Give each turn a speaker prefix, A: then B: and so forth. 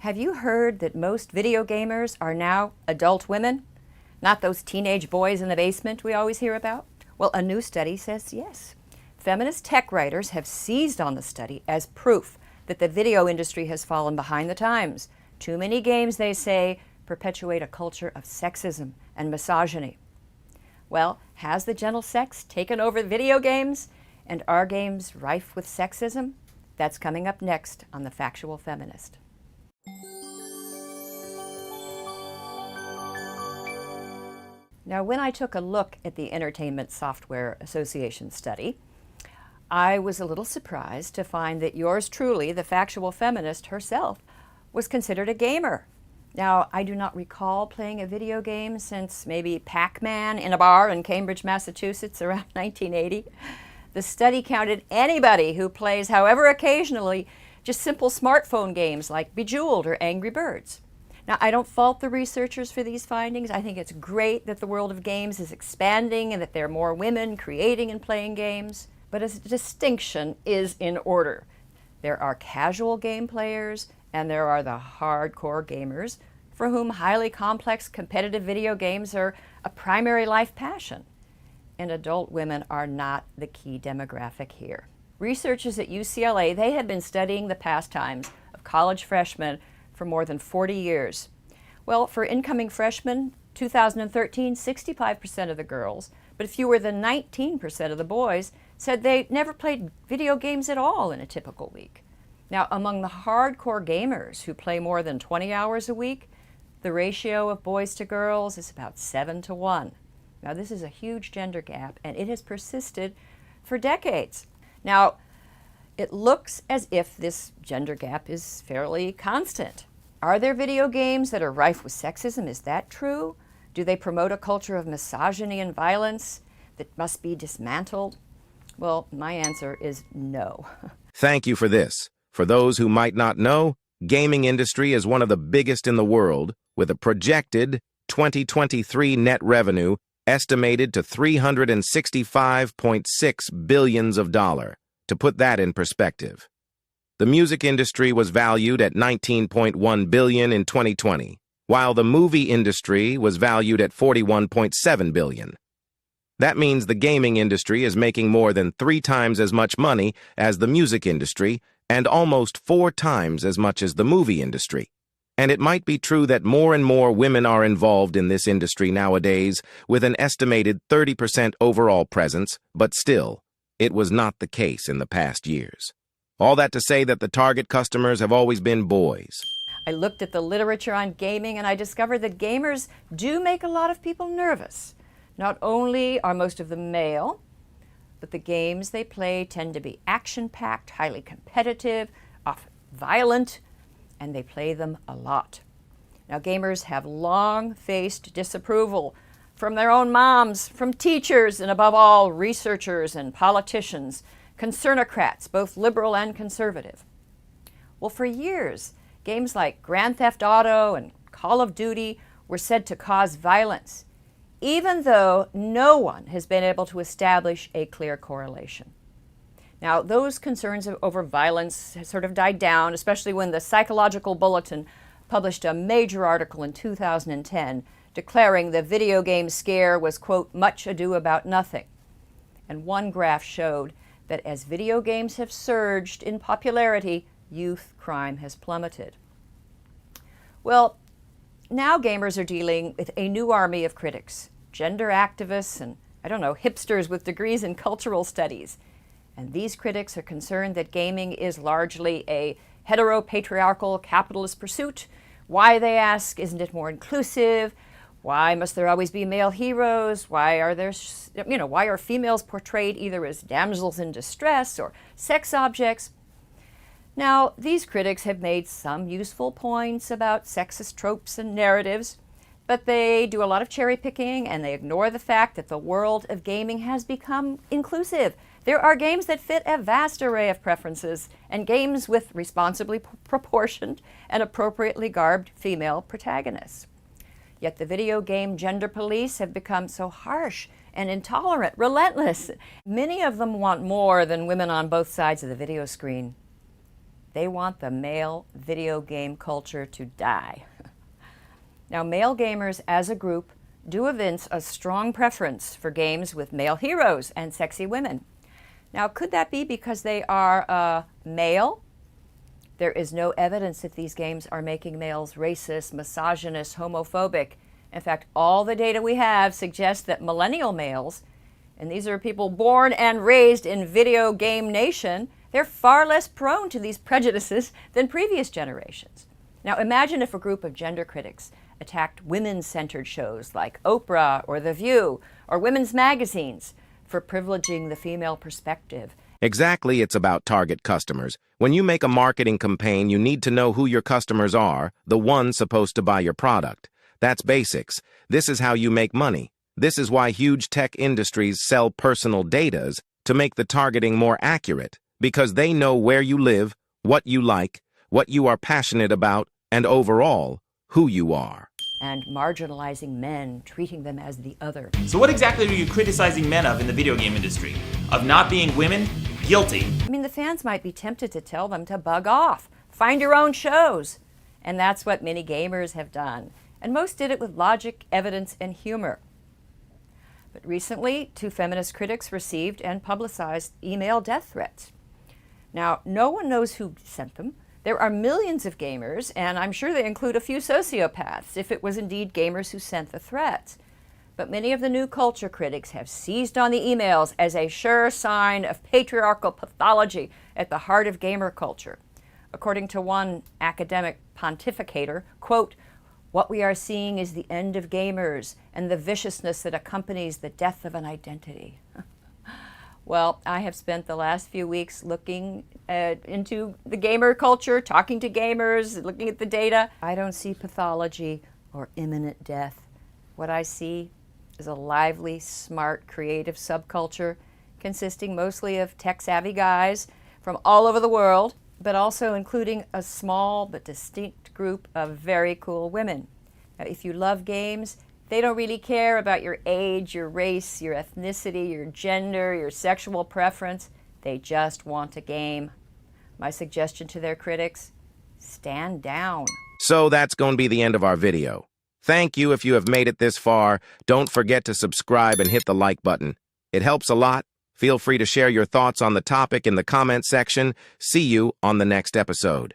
A: Have you heard that most video gamers are now adult women? Not those teenage boys in the basement we always hear about? Well, a new study says yes. Feminist tech writers have seized on the study as proof that the video industry has fallen behind the times. Too many games, they say, perpetuate a culture of sexism and misogyny. Well, has the gentle sex taken over video games? And are games rife with sexism? That's coming up next on The Factual Feminist. Now, when I took a look at the Entertainment Software Association study, I was a little surprised to find that yours truly, the factual feminist herself, was considered a gamer. Now, I do not recall playing a video game since maybe Pac-Man in a bar in Cambridge, Massachusetts around 1980. The study counted anybody who plays, however occasionally, just simple smartphone games like Bejeweled or Angry Birds. Now, I don't fault the researchers for these findings. I think it's great that the world of games is expanding and that there are more women creating and playing games. But a distinction is in order. There are casual game players and there are the hardcore gamers for whom highly complex competitive video games are a primary life passion. And adult women are not the key demographic here. Researchers at UCLA, they have been studying the pastimes of college freshmen for more than 40 years. Well, for incoming freshmen, 2013, 65% of the girls, but fewer than 19% of the boys said they never played video games at all in a typical week. Now, among the hardcore gamers who play more than 20 hours a week, the ratio of boys to girls is about 7-1. Now, this is a huge gender gap, and it has persisted for decades. Now, it looks as if this gender gap is fairly constant. Are there video games that are rife with sexism? Is that true? Do they promote a culture of misogyny and violence that must be dismantled? Well, my answer is no.
B: Thank you for this. For those who might not know, gaming industry is one of the biggest in the world, with a projected 2023 net revenue estimated to $365.6 billion. To put that in perspective, the music industry was valued at $19.1 billion in 2020, while the movie industry was valued at $41.7 billion. That means the gaming industry is making more than 3 times as much money as the music industry and almost 4 times as much as the movie industry. And it might be true that more and more women are involved in this industry nowadays, with an estimated 30% overall presence, but still, it was not the case in the past years. All that to say that the target customers have always been boys.
A: I looked at the literature on gaming and I discovered that gamers do make a lot of people nervous. Not only are most of them male, but the games they play tend to be action-packed, highly competitive, often violent, and they play them a lot. Now, gamers have long faced disapproval from their own moms, from teachers, and above all, researchers and politicians, concernocrats, both liberal and conservative. Well, for years, games like Grand Theft Auto and Call of Duty were said to cause violence, even though no one has been able to establish a clear correlation. Now, those concerns over violence have sort of died down, especially when the Psychological Bulletin published a major article in 2010 declaring the video game scare was, quote, much ado about nothing. And one graph showed that as video games have surged in popularity, youth crime has plummeted. Well, now gamers are dealing with a new army of critics, gender activists, and, hipsters with degrees in cultural studies. And these critics are concerned that gaming is largely a heteropatriarchal capitalist pursuit. Why, they ask, isn't it more inclusive? Why must there always be male heroes? Why are females portrayed either as damsels in distress or sex objects? Now, these critics have made some useful points about sexist tropes and narratives, but they do a lot of cherry picking and they ignore the fact that the world of gaming has become inclusive. There are games that fit a vast array of preferences and games with responsibly proportioned and appropriately garbed female protagonists. Yet the video game gender police have become so harsh and intolerant, relentless. Many of them want more than women on both sides of the video screen. They want the male video game culture to die. Now, male gamers as a group do evince a strong preference for games with male heroes and sexy women. Now, could that be because they are male? There is no evidence that these games are making males racist, misogynist, homophobic. In fact, all the data we have suggests that millennial males, and these are people born and raised in video game nation, they're far less prone to these prejudices than previous generations. Now, imagine if a group of gender critics attacked women-centered shows like Oprah or The View or women's magazines for privileging the female perspective.
B: Exactly, it's about target customers. When you make a marketing campaign, you need to know who your customers are, the ones supposed to buy your product. That's basics. This is how you make money. This is why huge tech industries sell personal datas to make the targeting more accurate, because they know where you live, what you like, what you are passionate about, and overall, who you are.
A: And marginalizing men, treating them as the other.
C: So what exactly are you criticizing men of in the video game industry? Of not being women? Guilty.
A: I mean, the fans might be tempted to tell them to bug off, find your own shows. And that's what many gamers have done. And most did it with logic, evidence, and humor. But recently, 2 feminist critics received and publicized email death threats. Now, no one knows who sent them. There are millions of gamers, and I'm sure they include a few sociopaths, if it was indeed gamers who sent the threats. But many of the new culture critics have seized on the emails as a sure sign of patriarchal pathology at the heart of gamer culture. According to one academic pontificator, quote, "What we are seeing is the end of gamers and the viciousness that accompanies the death of an identity." Well, I have spent the last few weeks looking into the gamer culture, talking to gamers, looking at the data. I don't see pathology or imminent death. What I see is a lively, smart, creative subculture consisting mostly of tech-savvy guys from all over the world, but also including a small but distinct group of very cool women. Now, if you love games, they don't really care about your age, your race, your ethnicity, your gender, your sexual preference. They just want a game. My suggestion to their critics, stand down.
B: So that's going to be the end of our video. Thank you if you have made it this far. Don't forget to subscribe and hit the like button. It helps a lot. Feel free to share your thoughts on the topic in the comment section. See you on the next episode.